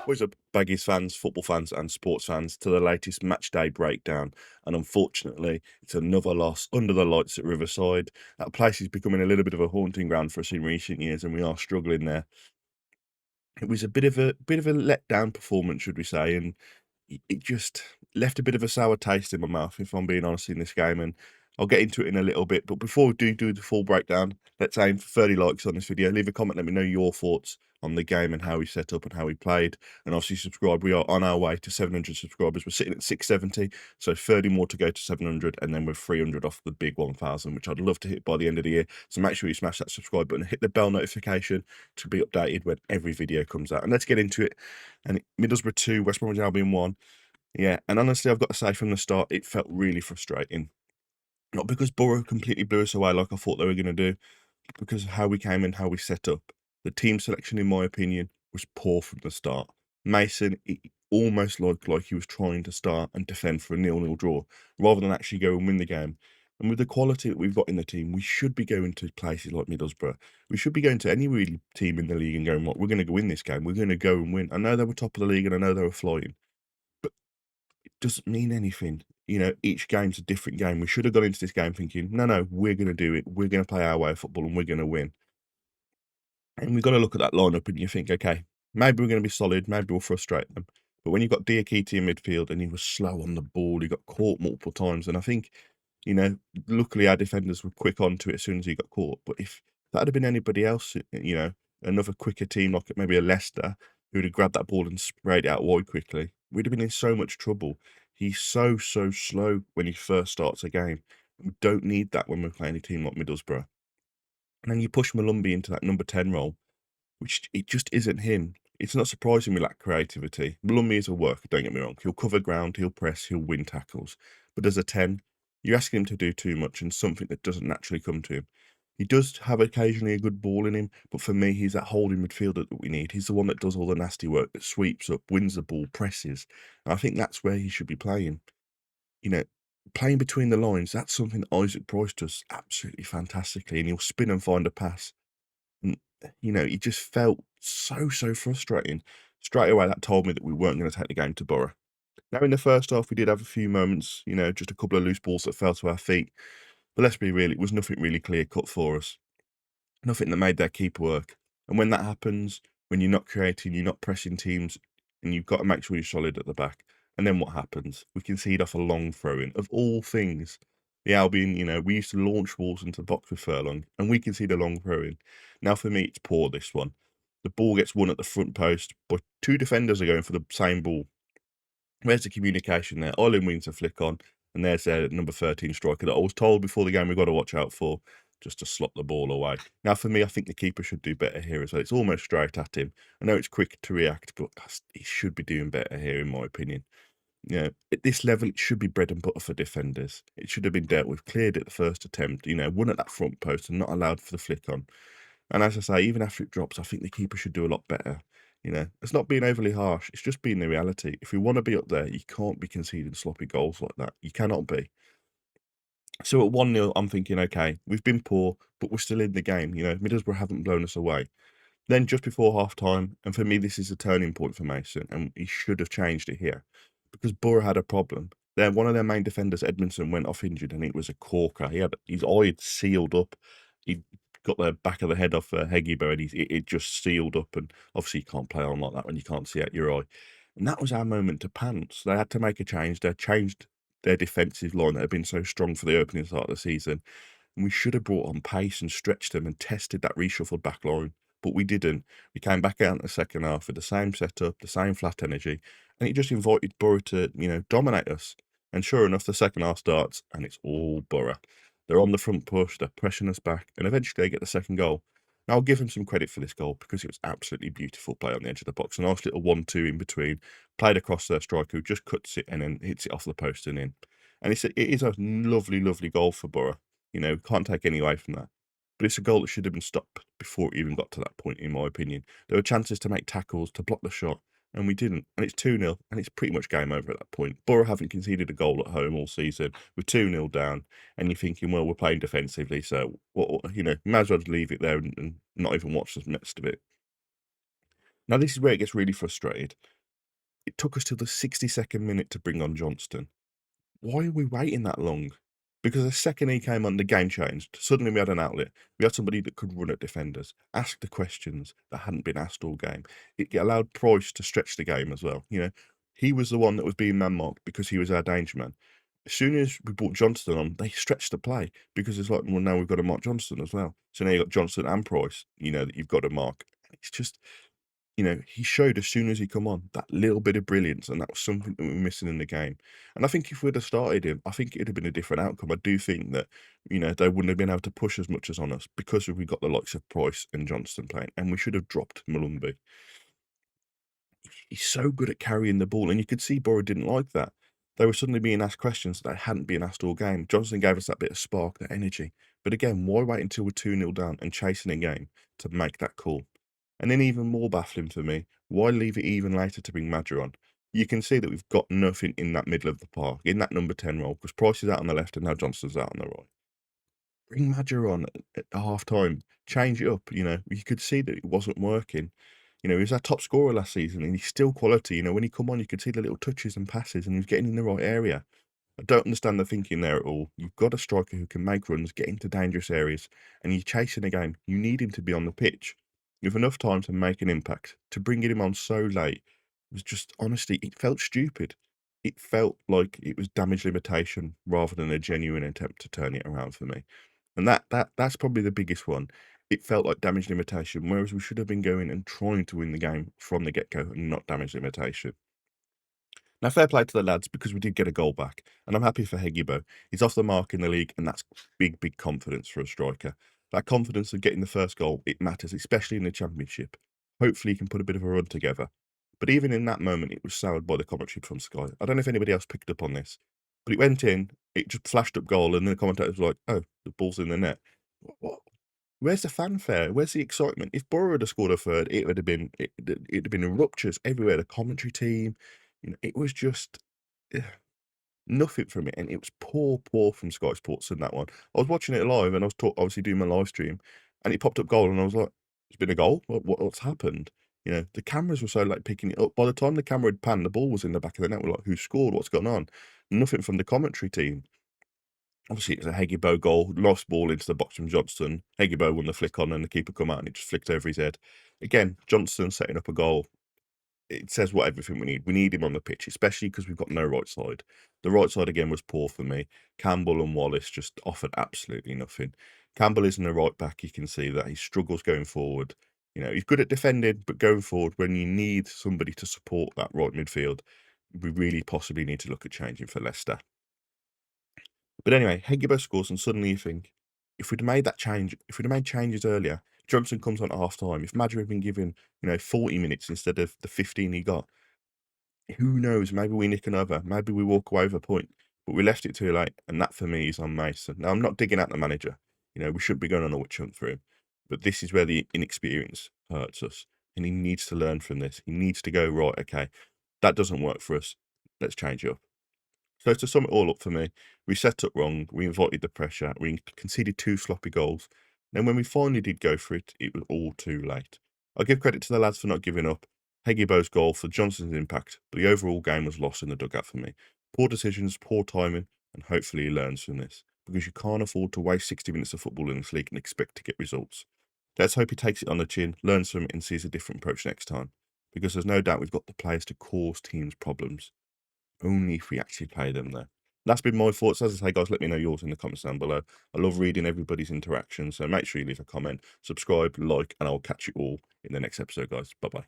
What's up, Baggies fans, football fans, and sports fans, to the latest match day breakdown. And unfortunately, it's another loss under the lights at Riverside. That place is becoming a little bit of a haunting ground for us in recent years, and we are struggling there. It was a bit of a letdown performance, should we say, and it just left a bit of a sour taste in my mouth, if I'm being honest, in this game. And I'll get into it in a little bit. But before we do the full breakdown, let's aim for 30 likes on this video. Leave a comment, let me know your thoughts on the game and how we set up and how we played. And obviously subscribe. We are on our way to 700 subscribers. We're sitting at 670, so 30 more to go to 700, and then we're 300 off the big 1,000, which I'd love to hit by the end of the year. So make sure you smash that subscribe button and hit the bell notification to be updated when every video comes out. And let's get into it. And Middlesbrough 2, West Bromwich Albion 1. Yeah, and honestly, I've got to say from the start, it felt really frustrating. Not because Boro completely blew us away like I thought they were going to do, but because of how we came in, how we set up. The team selection, in my opinion, was poor from the start. Mason, it almost looked like he was trying to start and defend for a 0-0 draw, rather than actually go and win the game. And with the quality that we've got in the team, we should be going to places like Middlesbrough. We should be going to any really team in the league and going, "What, we're going to go win this game. We're going to go and win." I know they were top of the league and I know they were flying, doesn't mean anything. You know, each game's a different game. We should have gone into this game thinking, no, we're going to do it. We're going to play our way of football and we're going to win. And we've got to look at that lineup and you think, okay, maybe we're going to be solid. Maybe we'll frustrate them. But when you've got Diakite in midfield and he was slow on the ball, he got caught multiple times. And I think, you know, luckily our defenders were quick onto it as soon as he got caught. But if that had been anybody else, you know, another quicker team like maybe a Leicester who would have grabbed that ball and sprayed it out wide quickly, we'd have been in so much trouble. He's so slow when he first starts a game. We don't need that when we're playing a team like Middlesbrough. And then you push Molumby into that number 10 role, which it just isn't him. It's not surprising we lack creativity. Molumby is a worker, don't get me wrong. He'll cover ground, he'll press, he'll win tackles. But as a 10, you're asking him to do too much and something that doesn't naturally come to him. He does have occasionally a good ball in him, but for me, he's that holding midfielder that we need. He's the one that does all the nasty work, that sweeps up, wins the ball, presses. And I think that's where he should be playing. You know, playing between the lines, that's something Isaac Price does absolutely fantastically, and he'll spin and find a pass. And, you know, it just felt so frustrating. Straight away, that told me that we weren't going to take the game to Boro. Now, in the first half, we did have a few moments, you know, just a couple of loose balls that fell to our feet. But let's be real, it was nothing really clear cut for us. Nothing that made their keeper work. And when that happens, when you're not creating, you're not pressing teams, and you've got to make sure you're solid at the back. And then what happens? We concede off a long throw-in. Of all things, the Albion, you know, we used to launch balls into the box with Furlong, and we concede a long throw-in. Now, for me, it's poor, this one. The ball gets won at the front post, but two defenders are going for the same ball. Where's the communication there? Olin wins a flick on, and there's their number 13 striker that I was told before the game we've got to watch out for, just to slot the ball away. Now, for me, I think the keeper should do better here as well. It's almost straight at him. I know it's quick to react, but he should be doing better here, in my opinion. You know, at this level, it should be bread and butter for defenders. It should have been dealt with, cleared at the first attempt, you know, won at that front post and not allowed for the flick on. And as I say, even after it drops, I think the keeper should do a lot better. You know, it's not being overly harsh. It's just being the reality. If we want to be up there, you can't be conceding sloppy goals like that. You cannot be. So at 1-0, I'm thinking, okay, we've been poor, but we're still in the game. You know, Middlesbrough haven't blown us away. Then just before half-time, and for me, this is a turning point for Mason, and he should have changed it here, because Boro had a problem. One of their main defenders, Edmundson, went off injured, and it was a corker. He had his eye had sealed up. He got the back of the head off Heggebo, and it just sealed up. And obviously, you can't play on like that when you can't see out your eye. And that was our moment to pounce. They had to make a change. They changed their defensive line that had been so strong for the opening start of the season. And we should have brought on pace and stretched them and tested that reshuffled back line. But we didn't. We came back out in the second half with the same setup, the same flat energy, and it just invited Boro to, you know, dominate us. And sure enough, the second half starts, and it's all Boro. They're on the front push, they're pressing us back, and eventually they get the second goal. Now, I'll give them some credit for this goal because it was absolutely beautiful play on the edge of the box. A nice little 1-2 in between, played across their striker who just cuts it and then hits it off the post and in. And it is a lovely, lovely goal for Boro. You know, can't take any away from that. But it's a goal that should have been stopped before it even got to that point, in my opinion. There were chances to make tackles, to block the shot, and we didn't. And it's 2-0, and it's pretty much game over at that point. Boro haven't conceded a goal at home all season. We're 2-0 down, and you're thinking, well, we're playing defensively, so, you know, might as well just leave it there and not even watch the rest of it. Now, this is where it gets really frustrated. It took us till the 62nd minute to bring on Johnston. Why are we waiting that long? Because the second he came on, the game changed. Suddenly we had an outlet. We had somebody that could run at defenders, ask the questions that hadn't been asked all game. It allowed Price to stretch the game as well. You know, he was the one that was being man-marked because he was our danger man. As soon as we brought Johnston on, they stretched the play because it's like, well, now we've got to mark Johnston as well. So now you've got Johnston and Price, you know, that you've got to mark. It's just, you know, he showed as soon as he come on that little bit of brilliance, and that was something that we were missing in the game. And I think if we'd have started him, I think it'd have been a different outcome. I do think that, you know, they wouldn't have been able to push as much as on us because we got the likes of Price and Johnston playing, and we should have dropped Molumby. He's so good at carrying the ball, and you could see Boro didn't like that. They were suddenly being asked questions that they hadn't been asked all game. Johnston gave us that bit of spark, that energy. But again, why wait until we're 2-0 down and chasing a game to make that call? And then even more baffling for me, why leave it even later to bring Madger on? You can see that we've got nothing in that middle of the park, in that number 10 role, because Price is out on the left and now Johnston's out on the right. Bring Madger on at half time, change it up. You know, you could see that it wasn't working. You know, he was our top scorer last season and he's still quality. You know, when he come on, you could see the little touches and passes and he was getting in the right area. I don't understand the thinking there at all. You've got a striker who can make runs, get into dangerous areas, and you're chasing a game. You need him to be on the pitch. You have enough time to make an impact. To bring him on so late was just, honestly, it felt stupid. It felt like it was damage limitation rather than a genuine attempt to turn it around for me. And that's probably the biggest one. It felt like damage limitation, whereas we should have been going and trying to win the game from the get-go and not damage limitation. Now, fair play to the lads because we did get a goal back, and I'm happy for Heggebo. He's off the mark in the league, and that's big, big confidence for a striker. That confidence of getting the first goal, it matters, especially in the Championship. Hopefully, he can put a bit of a run together. But even in that moment, it was soured by the commentary from Sky. I don't know if anybody else picked up on this, but it went in, it just flashed up goal, and then the commentator was like, "Oh, the ball's in the net." What? Where's the fanfare? Where's the excitement? If Boro had scored a third, it'd have been ruptures everywhere. The commentary team, you know, it was just nothing from it, and it was poor from Sky Sports in that one. I was watching it live, and I was obviously doing my live stream, and it popped up goal, and I was like, "It's been a goal. What's happened?" You know, the cameras were so like picking it up. By the time the camera had panned, the ball was in the back of the net. We're like, "Who scored? What's going on?" Nothing from the commentary team. Obviously, it was a Heggebo goal, lost ball into the box from Johnston. Heggebo won the flick on, and the keeper come out, and it just flicked over his head. Again, Johnston setting up a goal. It says what everything we need. We need him on the pitch, especially because we've got no right side. The right side again was poor for me. Campbell and Wallace just offered absolutely nothing. Campbell isn't a right back. You can see that he struggles going forward. You know, he's good at defending, but going forward, when you need somebody to support that right midfield, we really possibly need to look at changing for Leicester. But anyway, Heggebo scores, and suddenly you think, if we'd made that change, if we'd have made changes earlier, Johnson comes on at half time. If Madger had been given, you know, 40 minutes instead of the 15 he got, who knows? Maybe we nick another. Maybe we walk away with a point. But we left it too late, and that for me is on Mason. Now, I'm not digging at the manager. You know, we shouldn't be going on a witch hunt for him. But this is where the inexperience hurts us. And he needs to learn from this. He needs to go, right, okay, that doesn't work for us. Let's change it up. So to sum it all up for me, we set up wrong, we invited the pressure, we conceded 2 sloppy goals. Then when we finally did go for it, it was all too late. I give credit to the lads for not giving up. Heggebo's goal for Johnson's impact, but the overall game was lost in the dugout for me. Poor decisions, poor timing, and hopefully he learns from this, because you can't afford to waste 60 minutes of football in this league and expect to get results. Let's hope he takes it on the chin, learns from it, and sees a different approach next time, because there's no doubt we've got the players to cause teams problems. Only if we actually play them there. That's been my thoughts. As I say, guys, let me know yours in the comments down below. I love reading everybody's interactions, so make sure you leave a comment, subscribe, like, and I'll catch you all in the next episode, guys. Bye-bye.